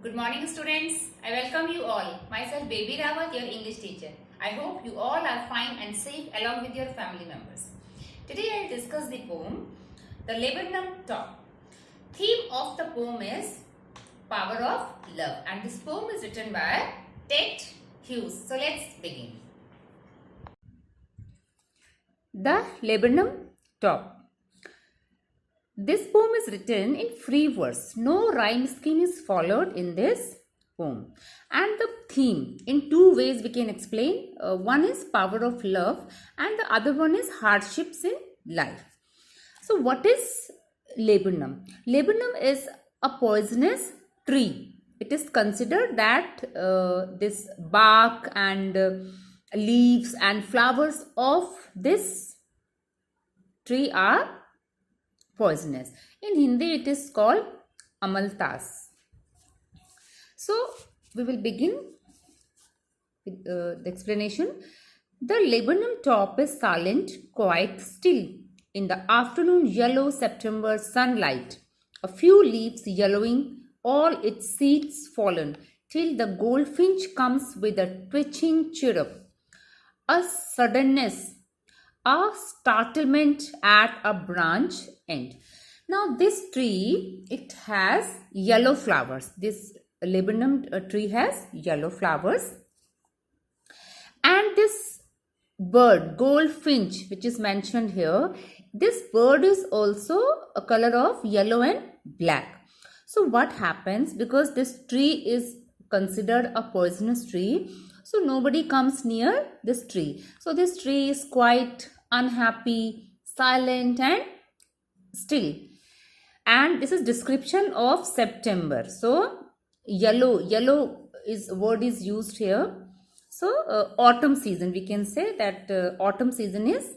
Good morning students. I welcome you all. Myself Baby Rawat, your English teacher. I hope you all are fine and safe along with your family members. Today I will discuss the poem The Laburnum Top. Theme of the poem is Power of Love, and this poem is written by Ted Hughes. So let's begin. The Laburnum Top. This poem is written in free verse. No rhyme scheme is followed in this poem. And the theme, in two ways we can explain. One is power of love and the other one is hardships in life. So what is laburnum? Laburnum is a poisonous tree. It is considered that this bark and leaves and flowers of this tree are poisonous. In Hindi it is called amaltas. So we will begin with the explanation. The laburnum top is silent, quite still. In the afternoon yellow September sunlight, a few leaves yellowing, all its seeds fallen, till the goldfinch comes with a twitching chirrup. A suddenness, a startlement at a branch end. Now this tree, it has yellow flowers. This laburnum tree has yellow flowers. And this bird, goldfinch, which is mentioned here, this bird is also a color of yellow and black. So what happens, because this tree is considered a poisonous tree, so nobody comes near this tree. So this tree is quite unhappy, silent and still. And this is description of September. So yellow is word is used here. So autumn season, we can say that autumn season is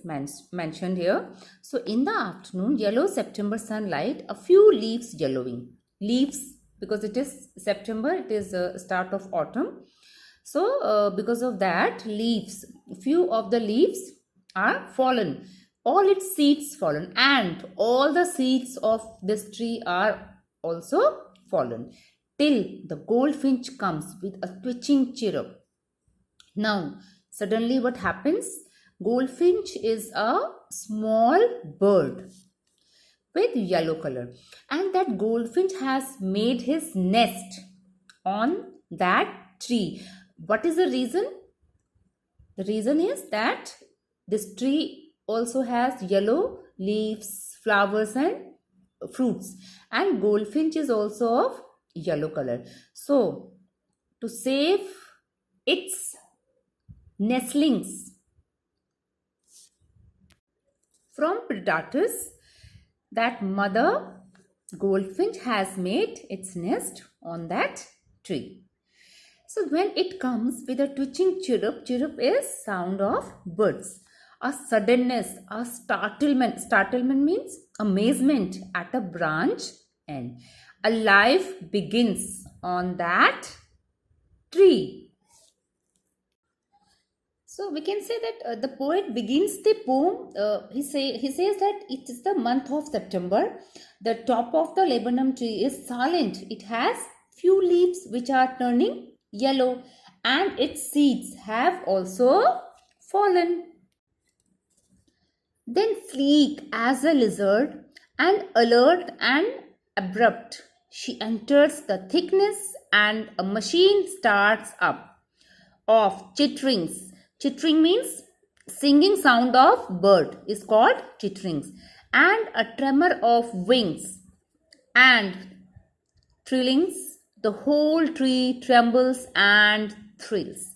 mentioned here. So in the afternoon, yellow September sunlight, a few leaves yellowing. Leaves, because it is September, it is start of autumn. So because of that, leaves, few of the leaves are fallen. All its seeds fallen, and all the seeds of this tree are also fallen, till the goldfinch comes with a twitching chirrup. Now, suddenly what happens? Goldfinch is a small bird with yellow color, and that goldfinch has made his nest on that tree. What is the reason? The reason is that this tree also has yellow leaves, flowers and fruits, and goldfinch is also of yellow color. So to save its nestlings from predators, that mother goldfinch has made its nest on that tree. So when it comes with a twitching chirrup, chirrup is sound of birds. A suddenness, a startlement. Startlement means amazement at a branch end. A life begins on that tree. So we can say that the poet begins the poem. He says that it is the month of September. The top of the laburnum tree is silent. It has few leaves which are turning yellow, and its seeds have also fallen. Then sleek as a lizard and alert and abrupt, she enters the thickness, and a machine starts up of chitterings. Chittering means singing sound of bird is called chitterings, and a tremor of wings and trillings. The whole tree trembles and thrills.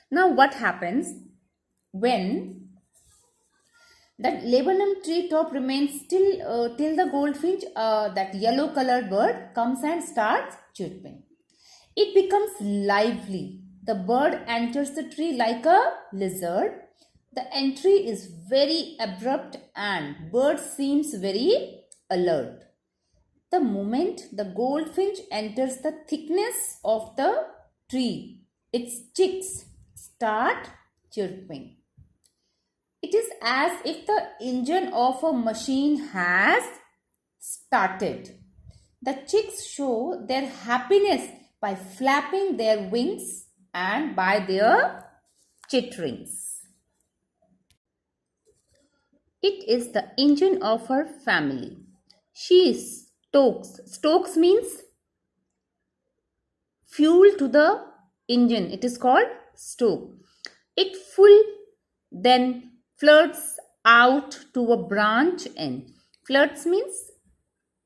Now what happens when that laburnum tree top remains still till the goldfinch, that yellow colored bird, comes and starts chirping? It becomes lively. The bird enters the tree like a lizard. The entry is very abrupt and bird seems very alert. The moment the goldfinch enters the thickness of the tree, its chicks start chirping. It is as if the engine of a machine has started. The chicks show their happiness by flapping their wings and by their chitterings. It is the engine of her family. She stokes. Stokes means fuel to the engine. It is called stoke. It full then flirts out to a branch end. Flirts means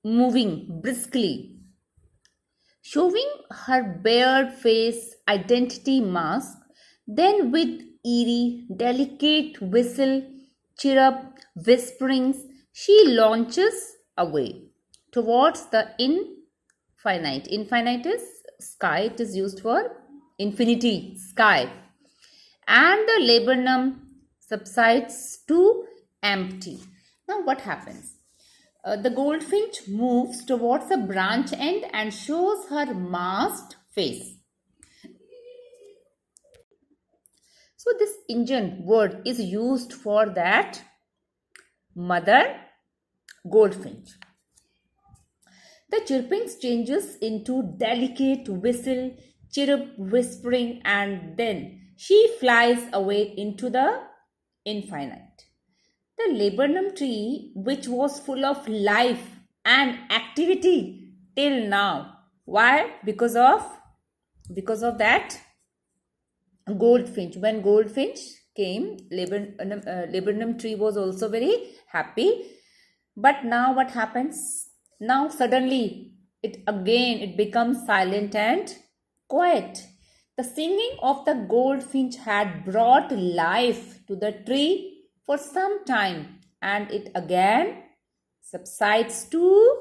moving briskly, showing her bared face identity mask. Then with eerie, delicate whistle, chirrup, whisperings, she launches away towards the infinite. Infinite is sky. It is used for infinity, sky. And the laburnum subsides to empty. Now what happens? The goldfinch moves towards the branch end and shows her masked face. So this engine word is used for that mother goldfinch. The chirping changes into delicate whistle, chirrup, whispering, and then she flies away into the infinite. The laburnum tree, which was full of life and activity till now. Why? Because of that goldfinch. When goldfinch came, laburnum tree was also very happy. But now what happens? Now suddenly it becomes silent and quiet. The singing of the goldfinch had brought life to the tree for some time, and it again subsides to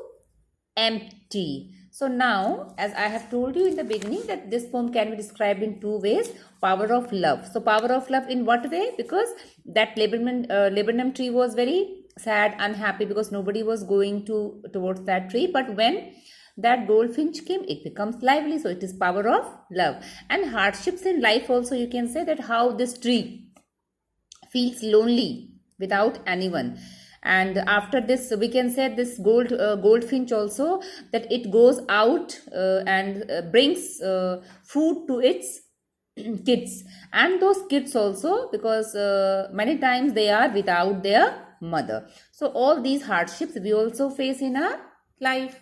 empty. So now, as I have told you in the beginning, that this poem can be described in two ways. Power of love. So power of love in what way? Because that laburnum tree was very sad, unhappy, because nobody was going towards that tree. But when that goldfinch came, it becomes lively. So it is power of love. And hardships in life also, you can say that how this tree feels lonely without anyone. And after this, we can say this goldfinch also, that it goes out and brings food to its kids, and those kids also, because many times they are without their mother. So all these hardships we also face in our life.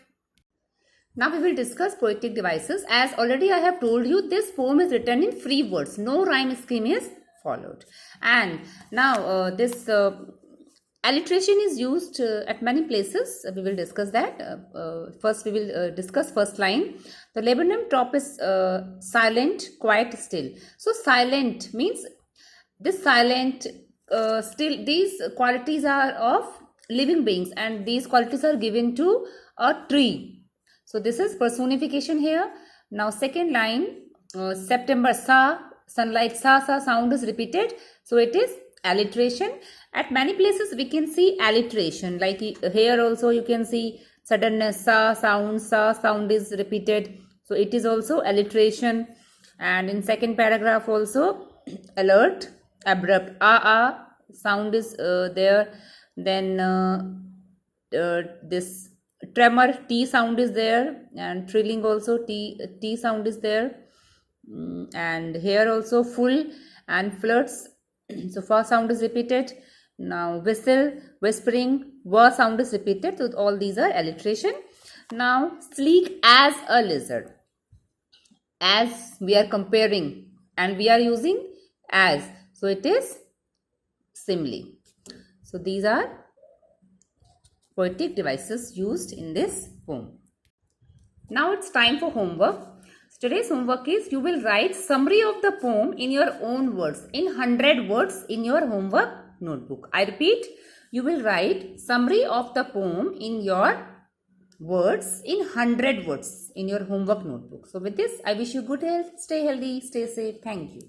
Now we will discuss poetic devices. As already I have told you, this poem is written in free words. No rhyme scheme is followed. And now this alliteration is used at many places. We will discuss that. First we will discuss first line. The laburnum top is silent, quiet, still. So silent means this silent, still, these qualities are of living beings, and these qualities are given to a tree. So this is personification here. Now second line, September, sa, sunlight, sa sound is repeated. So it is alliteration. At many places we can see alliteration, like here also you can see suddenness, sa sound is repeated. So it is also alliteration. And in second paragraph also, alert, abrupt, sound is there. Then this tremor, t sound is there, and trilling also, t sound is there. And here also full and flirts, so fa sound is repeated. Now whistle, whispering, wa sound is repeated. So all these are alliteration. Now sleek as a lizard, as we are comparing and we are using as, so it is simile. So these are poetic devices used in this poem. Now it's time for homework. So today's homework is, you will write summary of the poem in your own words, in 100 words in your homework notebook. I repeat, you will write summary of the poem in your words, in 100 words in your homework notebook. So with this, I wish you good health, stay healthy, stay safe. Thank you.